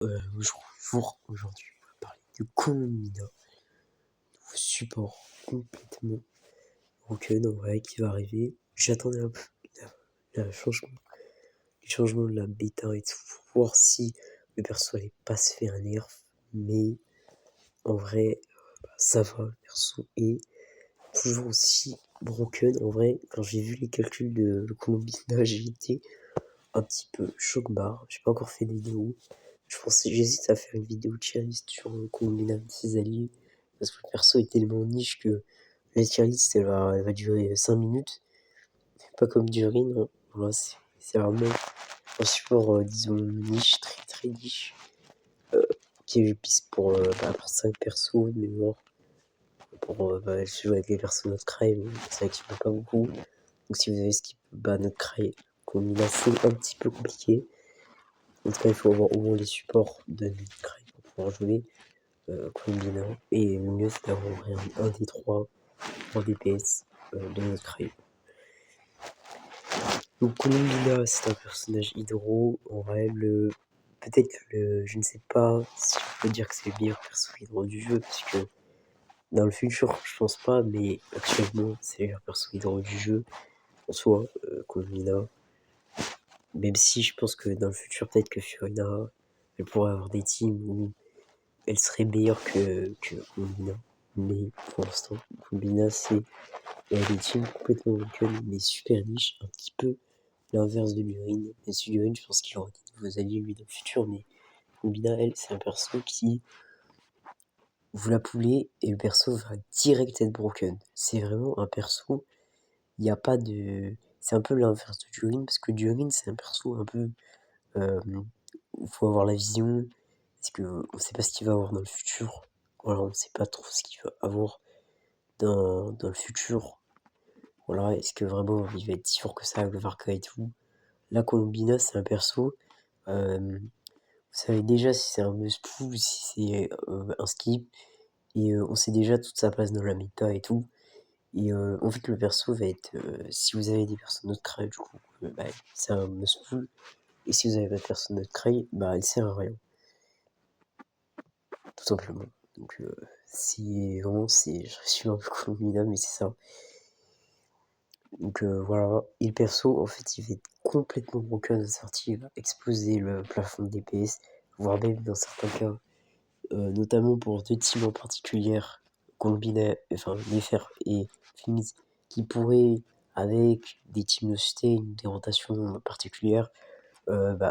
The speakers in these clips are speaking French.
bonjour, aujourd'hui on va parler de Colombina, nouveau support complètement broken en vrai qui va arriver. J'attendais un peu les changements de la bêta et tout pour voir si le perso allait pas se faire un nerf, mais en vrai ça va, le perso est toujours aussi broken. En vrai, quand j'ai vu les calculs de Colombina, j'ai été un petit peu choc-barre. J'ai pas encore fait de vidéo. J'hésite à faire une vidéo tier list sur Colombina de ses alliés. Parce que le perso est tellement niche que la tier list elle va durer 5 minutes. Pas comme Durin, non. Voilà, c'est vraiment un support, disons, niche, très très niche. Qui est piste pour 5 persos de mémoire. Pour je joue avec les persos notre cry, mais c'est vrai qu'il n'y en a pas beaucoup. Donc si vous avez skip notre cry, Colombina c'est un petit peu compliqué. En tout cas, il faut avoir au moins les supports de Nutcraft pour pouvoir jouer Colombina. Et le mieux, c'est d'avoir un des trois DPS de Nutcraft. Donc, Colombina, c'est un personnage hydro. En vrai, peut-être que je ne sais pas si on peut dire que c'est le meilleur perso hydro du jeu, parce que dans le futur, je pense pas, mais actuellement, c'est le meilleur perso hydro du jeu. En soi, Colombina. Même si je pense que dans le futur, peut-être que Fiona, elle pourrait avoir des teams où elle serait meilleure que Colombina. Mais pour l'instant, Colombina, c'est des teams complètement broken, mais super niche, un petit peu l'inverse de Lurin. Et si Lurin, je pense qu'il aura des nouveaux alliés lui dans le futur, mais Colombina, elle, c'est un perso qui, vous la poulez et le perso va direct être broken. C'est vraiment un perso, il n'y a pas de. C'est un peu l'inverse de Durin, parce que Durin, c'est un perso un peu. Il faut avoir la vision, parce qu'on sait pas ce qu'il va avoir dans le futur. Voilà, on sait pas trop ce qu'il va avoir dans le futur. Voilà, est-ce que vraiment il va être si fort que ça avec le Varka et tout. Là, Colombina, c'est un perso. Vous savez déjà si c'est un must-pull ou si c'est un skip. Et on sait déjà toute sa place dans la méta et tout. Et en fait, le perso va être. Si vous avez des persos de cry, du coup, c'est un must-pull. Et si vous avez pas de perso de cry, bah, elle sert à rien. Tout simplement. Donc, si vraiment, je suis un peu Colombina, mais c'est ça. Donc voilà, et le perso en fait il va être complètement broken à sortie, il va exploser le plafond de DPS, voire même dans certains cas, notamment pour deux teams en particulier, Colombina, enfin Nefer et Phoenix, qui pourraient, avec des teams de sustain, des rotations particulières,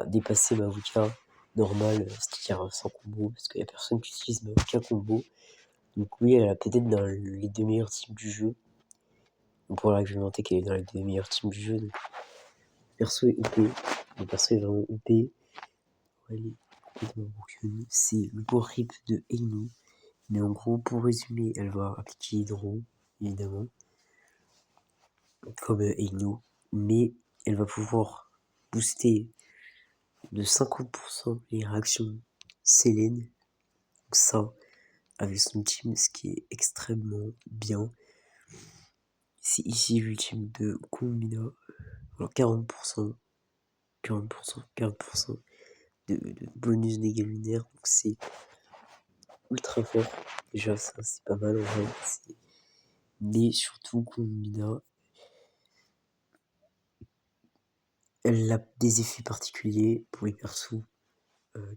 dépasser Mavuka normal, c'est-à-dire sans combo, parce qu'il n'y a personne qui utilise Mavuka combo. Donc oui, elle a peut-être dans les deux meilleurs teams du jeu. On pourrait argumenter qu'elle est dans les deux meilleurs teams du jeu. Donc, le perso est OP. Le perso est vraiment OP. Elle est complètement broken. C'est le power rip de Eino. Mais en gros, pour résumer, elle va appliquer Hydro, évidemment. Comme Eino. Mais elle va pouvoir booster de 50% les réactions Selene. Donc ça, avec son team, ce qui est extrêmement bien. C'est ici l'ultime de Colombina. Alors 40%, 40% de bonus dégâts lunaires, donc c'est ultra fort. Déjà, ça c'est pas mal en vrai. Mais surtout, Colombina, elle a des effets particuliers pour les persos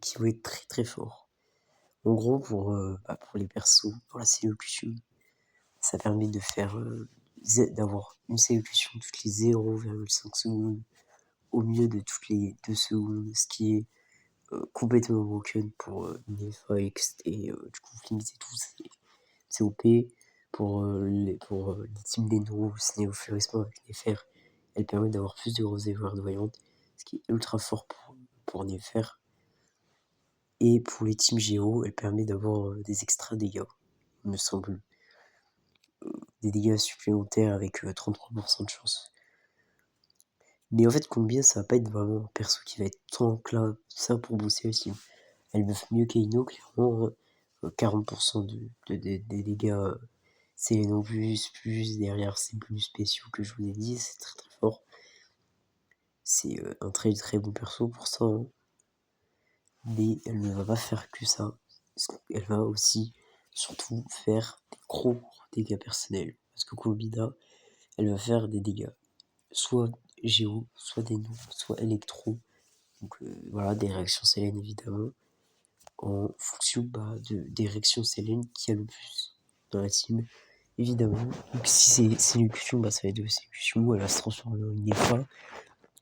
qui vont être très très forts. En gros, pour les persos, pour la sélocution, ça permet de faire d'avoir une sélocution toutes les 0,5 secondes au milieu de toutes les 2 secondes, ce qui est complètement broken pour Nefax et du coup Flims et tout, c'est OP. Pour les teams d'Enro, Sneo Fleurisme avec Nefer, elle permet d'avoir plus de réservoirs de voyantes, ce qui est ultra fort pour Nefer. Et pour les teams Géo, elle permet d'avoir des extra dégâts, il me semble. Des dégâts supplémentaires avec 33% de chance. Mais en fait, combien ça va pas être vraiment un perso qui va être tant que là, ça pour booster aussi. Elle buff mieux qu'Eino, clairement. 40% des dégâts, c'est les non plus derrière ces bonus spéciaux que je vous ai dit, c'est très très fort. C'est un très très bon perso pour ça. Hein. mais elle ne va pas faire que ça. Elle va aussi, surtout, faire des gros dégâts personnels. Parce que Colombina, elle va faire des dégâts, soit géo, soit déno, soit électro. Donc voilà, des réactions Selene évidemment, en fonction des réactions Selene qui a le plus dans la team, évidemment. Donc si c'est Sénucussion, ça va être de Sénucussion, elle va se transformer en une Nefa.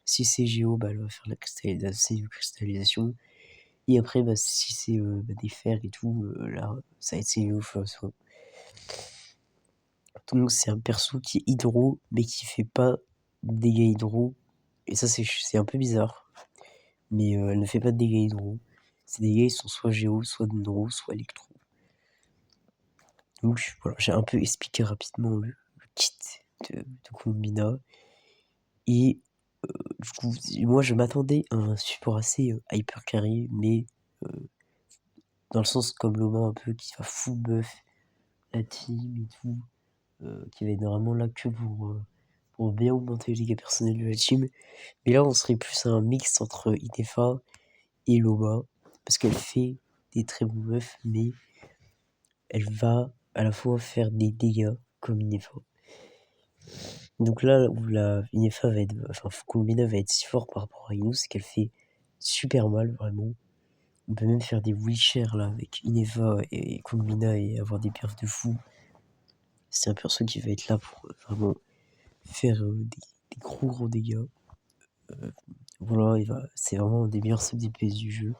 Si c'est Géo, elle va faire la cristallisation. Et après, si c'est des fers et tout, là, ça va être Sénéo. Donc c'est un perso qui est hydro, mais qui fait pas de dégâts hydro. Et ça, c'est un peu bizarre. Mais elle ne fait pas de dégâts hydro. Ses dégâts, ils sont soit géo, soit neuro, soit électro. Donc voilà, j'ai un peu expliqué rapidement le kit de Colombina. Et du coup, moi je m'attendais à un support assez hyper carré, mais dans le sens comme Loma un peu qui va full buff la team et tout, qui va être vraiment là que pour bien augmter les dégâts personnels de la team. Mais là, on serait plus un mix entre Inefa et Loma, parce qu'elle fait des très bons buffs, mais elle va à la fois faire des dégâts comme Inefa. Donc là où la Inefa va être, enfin Colombina va être si fort par rapport à Inu, c'est qu'elle fait super mal vraiment. On peut même faire des wheelchairs là avec Inefa et Colombina et avoir des perfs de fou. C'est un perso qui va être là pour vraiment faire des gros dégâts. Voilà, c'est vraiment un des meilleurs sub DPS du jeu.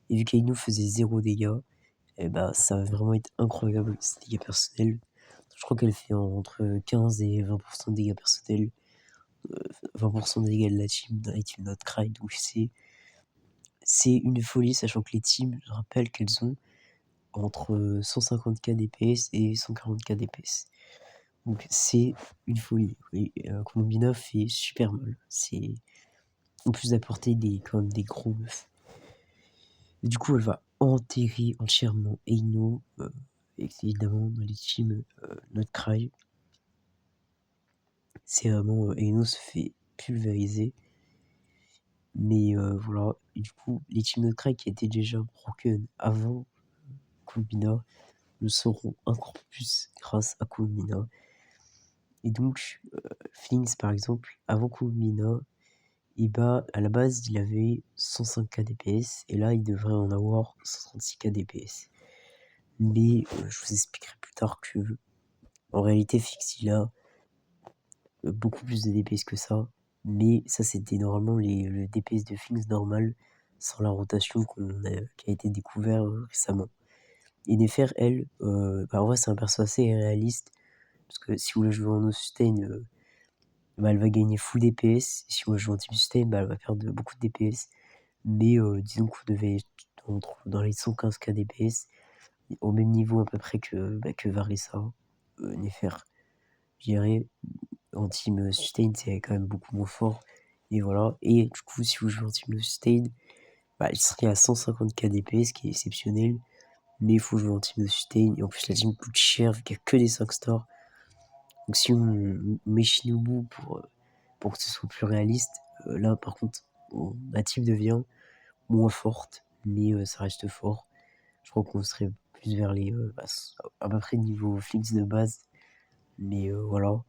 Et vu qu'Ainu faisait 0 dégâts, ça va vraiment être incroyable ses dégâts personnels. Je crois qu'elle fait entre 15 et 20% de dégâts personnels. 20% de dégâts de la team Notcry. Donc c'est une folie, sachant que les teams, je rappelle qu'elles ont entre 150k DPS et 140k DPS. Donc c'est une folie. Et Colombina fait super mal. C'est en plus d'apporter quand même des gros buffs. Et du coup, elle va enterrer entièrement Eino, évidemment dans les teams Notcry. C'est vraiment Eino se fait pulvériser. Mais voilà, et du coup, les teams Notcry qui étaient déjà broken avant Colombina le seront encore plus grâce à Colombina. Et donc, Flings par exemple, avant Colombina, à la base, il avait 105k DPS, et là, il devrait en avoir 136k DPS. Mais je vous expliquerai plus tard que, en réalité, Fix, il a beaucoup plus de DPS que ça. Mais ça, c'était normalement le DPS de Fix normal, sans la rotation qui a été découvert récemment. Et Nefer, elle, en vrai, c'est un perso assez réaliste, parce que si vous la jouez en no sustain, elle va gagner full DPS. Et si vous la jouez en team sustain, elle va perdre beaucoup de DPS. Mais disons qu'on devait être dans les 115k DPS, au même niveau à peu près que Varessa, Nefer. Je dirais, en team sustain, c'est quand même beaucoup moins fort. Et voilà. Et du coup, si vous jouez en team sustain, il serait à 150k DPS, ce qui est exceptionnel. Mais il faut jouer en team sustain. Et en plus, la team coûte cher, vu qu'il n'y a que des 5 stars. Donc si on met Shinobu pour que ce soit plus réaliste, là par contre, la team devient moins forte, mais ça reste fort. Je crois qu'on serait plus vers les à peu près niveau Flix de base, mais voilà.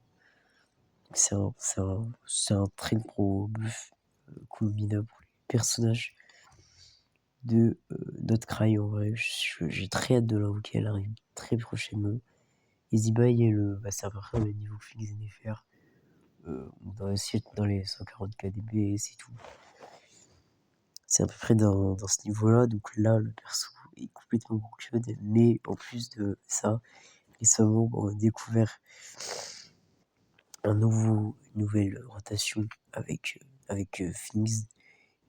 C'est un très gros buff Colombina pour les personnages de Notcry. En vrai, j'ai très hâte de l'invoquer, elle arrive très prochainement. Et Zibai, c'est à peu près le niveau Flix et Nefer. On doit aussi être dans les 140k DPS et tout. C'est à peu près dans ce niveau-là. Donc là, le perso est complètement broken. Mais en plus de ça, récemment, on a découvert une nouvelle rotation avec Phoenix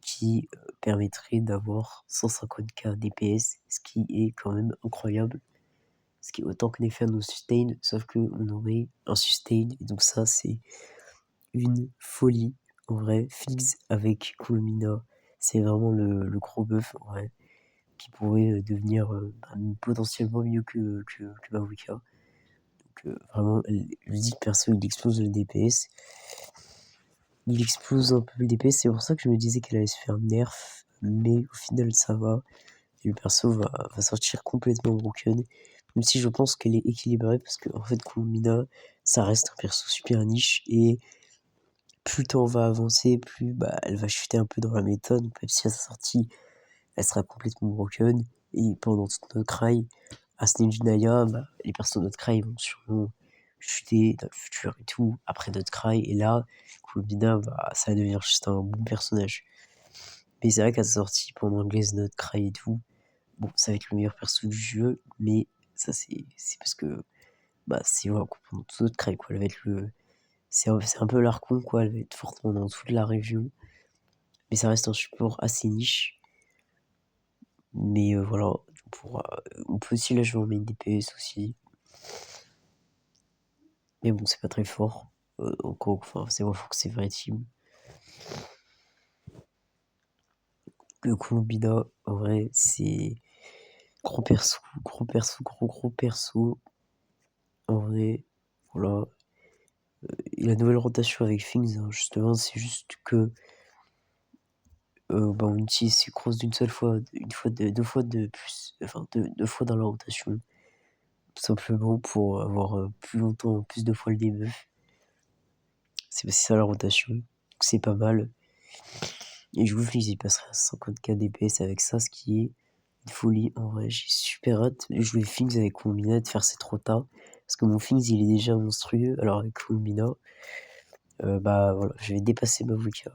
qui permettrait d'avoir 150k DPS, ce qui est quand même incroyable. Ce qui est autant que Nefer no sustain, sauf qu'on aurait un sustain. Et donc ça, c'est une folie. En vrai, Fix avec Kulmina, c'est vraiment le gros buff en vrai, qui pourrait devenir potentiellement mieux que Mavuka. Donc vraiment, je dis que perso, il explose le DPS. Il explose un peu le DPS, c'est pour ça que je me disais qu'elle allait se faire nerf. mais au final ça va. Et le perso va sortir complètement broken. Même si je pense qu'elle est équilibrée parce que en fait Colombina, ça reste un perso super niche et plus le temps va avancer, plus bah, elle va chuter un peu dans la méthode. Même si à sa sortie, elle sera complètement broken. Et pendant toute notre cry, à Naya, bah, les persos de notre cry vont sûrement chuter dans le futur et tout, après notre cry. Et là, Colombina, bah, ça va devenir juste un bon personnage. Mais c'est vrai qu'à sa sortie, pendant Glaze Note Cry et tout, bon, ça va être le meilleur perso du jeu, mais ça c'est parce que bah c'est voilà, pendant toute notre cry quoi, elle va être c'est un peu l'archon quoi, elle va être forte dans toute la région, mais ça reste un support assez niche. Mais voilà, on peut aussi la jouer en main DPS aussi. Mais bon, c'est pas très fort. Enfin, c'est moins fort que c'est vrai team. Le Colombina, en vrai, c'est gros perso, gros perso. En vrai, voilà. Et la nouvelle rotation avec Things, hein, justement, c'est juste que bah, on utilise ses crosses d'une seule fois, deux fois de plus, enfin deux fois dans la rotation. Tout simplement pour avoir plus longtemps, plus de fois le debuff. C'est ça la rotation. Donc c'est pas mal. Et je vous dis, il passerait à 50k DPS avec ça, ce qui est une folie. En vrai, j'ai super hâte de jouer Things avec Combina, de faire cette rota. Parce que mon Things, il est déjà monstrueux. Alors avec Combina, bah voilà, je vais dépasser Mavuka.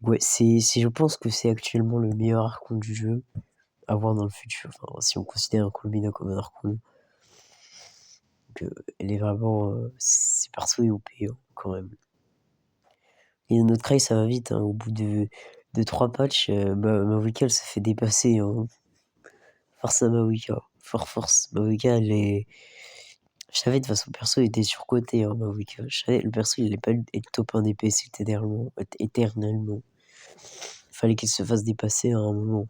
Ouais, je pense que c'est actuellement le meilleur archon du jeu à voir dans le futur. Enfin, si on considère Combina comme un archon. Donc, elle est vraiment. C'est perso et OP hein, quand même. Et notre Cry, ça va vite. Hein, au bout de 3 patchs, Mavuka, elle se fait dépasser. Hein. Force à Mavuka. Force. Mavuka, elle est. Je savais de toute façon, perso était surcoté. Hein, Mavuka. Je savais, le perso, il allait pas être top 1 DPS éternellement. Fallait qu'il se fasse dépasser à un moment.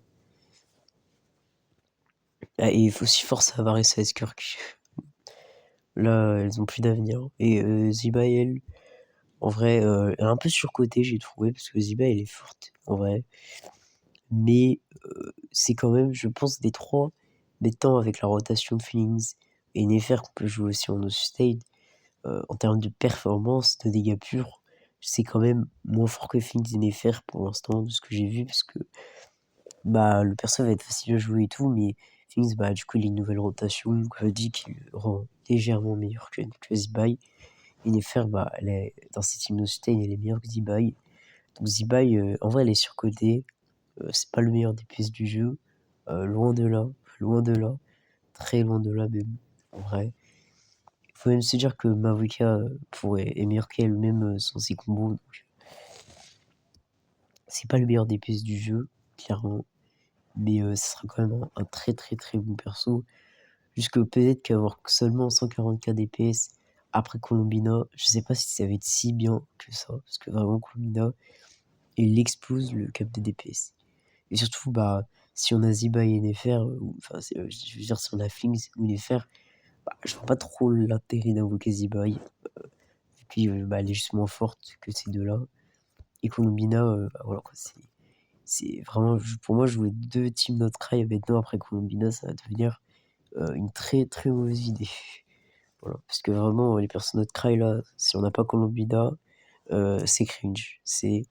Ah, et il faut aussi force à Varese et Skirk. Là, elles ont plus d'avenir. Et Ziba, elle, en vrai, elle est un peu surcotée, j'ai trouvé, parce que Ziba, elle est forte, en vrai. Mais c'est quand même, je pense, des trois, maintenant avec la rotation de Feelings et Nefer qu'on peut jouer aussi en no-sustain, en termes de performance, de dégâts purs, c'est quand même moins fort que Feelings et Nefer pour l'instant, de ce que j'ai vu, parce que bah, le perso va être facile à jouer et tout, mais Feelings, bah, du coup, il a une nouvelle rotation, donc je dis qu'il le rend légèrement meilleur que Zibai. Et Nefer, bah, dans cette team no-sustain, elle est meilleure que Zibai. Donc Zibai, en vrai, elle est surcotée. C'est pas le meilleur des pièces du jeu. Loin de là, très loin de là même, en vrai. Il faut même se dire que Mavuka est meilleur qu'elle même sans ses combos. Donc, c'est pas le meilleur des pièces du jeu, clairement. Mais ce sera quand même un très très très bon perso. Jusque peut-être qu'avoir seulement 140k DPS après Colombina, je sais pas si ça va être si bien que ça. Parce que vraiment Colombina, il explose le cap de DPS. Et surtout, bah, si on a Ziba et Nefer, enfin, je veux dire, si on a Flings ou Nefer, bah, je vois pas trop l'intérêt d'invoquer Ziba. Et puis, bah, elle est juste moins forte que ces deux-là. Et Colombina, bah, voilà, quoi, c'est vraiment, pour moi, jouer deux teams notre Cry maintenant après Colombina, ça va devenir une très très mauvaise idée. Voilà, parce que vraiment, les personnes notre Cry là, si on n'a pas Colombina, c'est cringe. C'est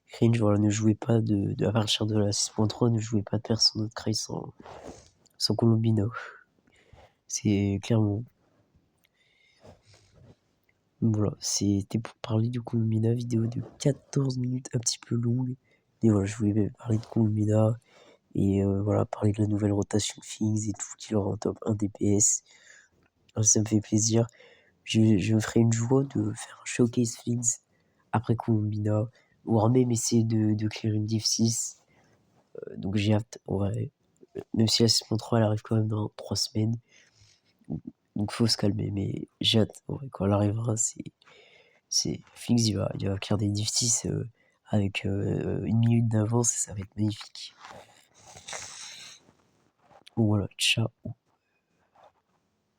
cringe, voilà, ne jouez pas à partir de la 6.3, ne jouez pas de personne de Cry sans Colombina. C'est clairement. Voilà, c'était pour parler de Colombina, vidéo de 14 minutes, un petit peu longue. Et voilà, je voulais parler de Colombina et voilà, parler de la nouvelle rotation Things et tout, qui leur en top 1 DPS. Alors, ça me fait plaisir. Je me ferai une joie de faire un showcase Things après Colombina, voire même essayer de clear une div 6. Donc j'ai hâte, en vrai. Même si la 6.3 elle arrive quand même dans 3 semaines. Donc faut se calmer, mais j'ai hâte. En vrai, quand elle arrivera, Flix, il va clear des div 6 avec 1 minute d'avance et ça va être magnifique. Voilà, ciao.